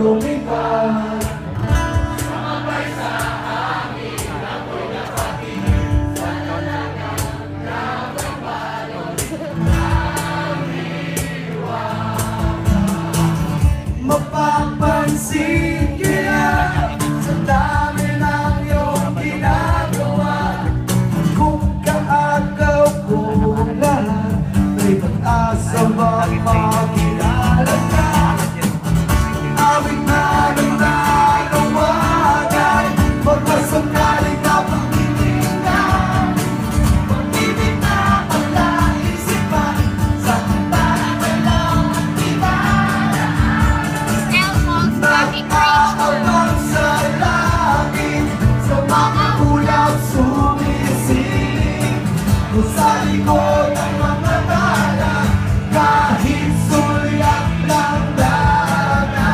lumipad. Sumabay sa hangin, ako'y napatingin sa talagang nababalik ang iwanan. Mapapansin kaya sa dami ng iyong ginagawa, kung kaagaw ko ang lahat, may pag-asa ba makilala ka? Awit na ng nanawagan, magkasanggali ka pag-ibigyan. Pag-ibig na ang naisipan, sa kantahan lang ang tibalaan. Nag-aabang sa langit, sa mga ulap sumisig. Kung sa likod ng mga tala, kahit sulyap lang dana.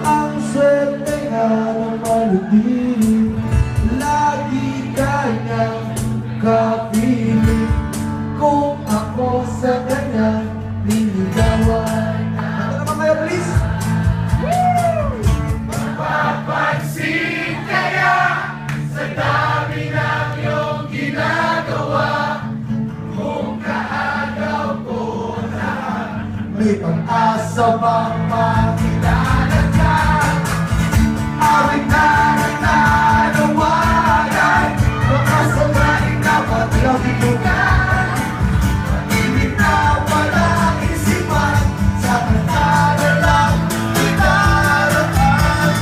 Ang swerte nga ng malutin, lagi kanyang kapiling. Kung ako sa kanya, liligawan. Ano naman kayo, please? Mapapansin kaya sa dami ng iyong ginagawa, kung kaagaw ko lahat, May pag-asa bang makilala ka? Awit na ng nanawagan, makasalain na paglabigan. Pag-ibig na walang isipan, sa kantara lang itaraan.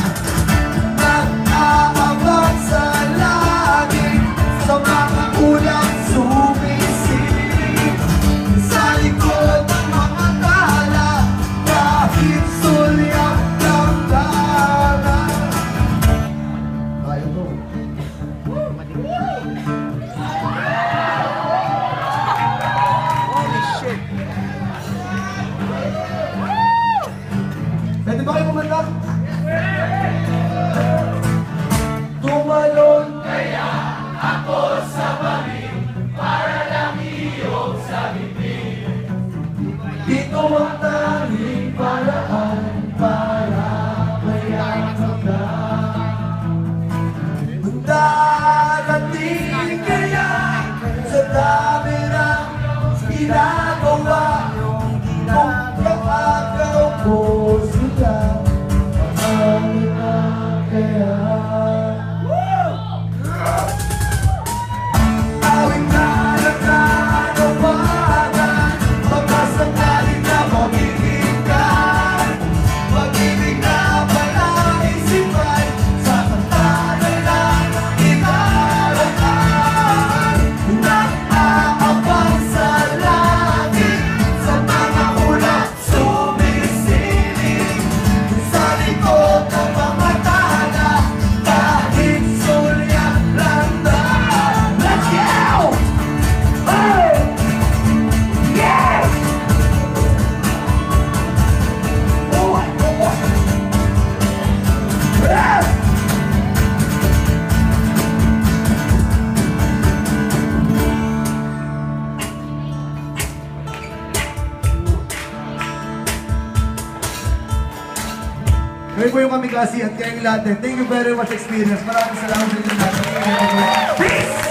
Nag-aabang sa langit, sa mga ulap sumisig. Sa likod ng mga tala, kahit sulyap lang dana. Ayaw ko. Holy shit! Pwede ba kayo kumanta? Tumalon kaya ako sa bangin, para lang iyong sabitin. dito ang tanging paraan para mayaman ka. Darating kaya sa dami ng ginagawa, kung kaagaw ko sila, marami na kaya. Awit na ng nanawagan, magkasanggali na magiging ka. Pag-ibig na walang isipan, sa kantara lang itaraan. Nag-aabang sa langit, sa mga ulap sumisilig. Sa likod ng mga tala, kahit sulyap lang daan. Let's go! Oh! Yeah! Oh, oh. Ah! Kami po yung Kamikasi at kayong lahat din. Thank you very much, Experience. Maraming salamat sa inyo lahat. Peace!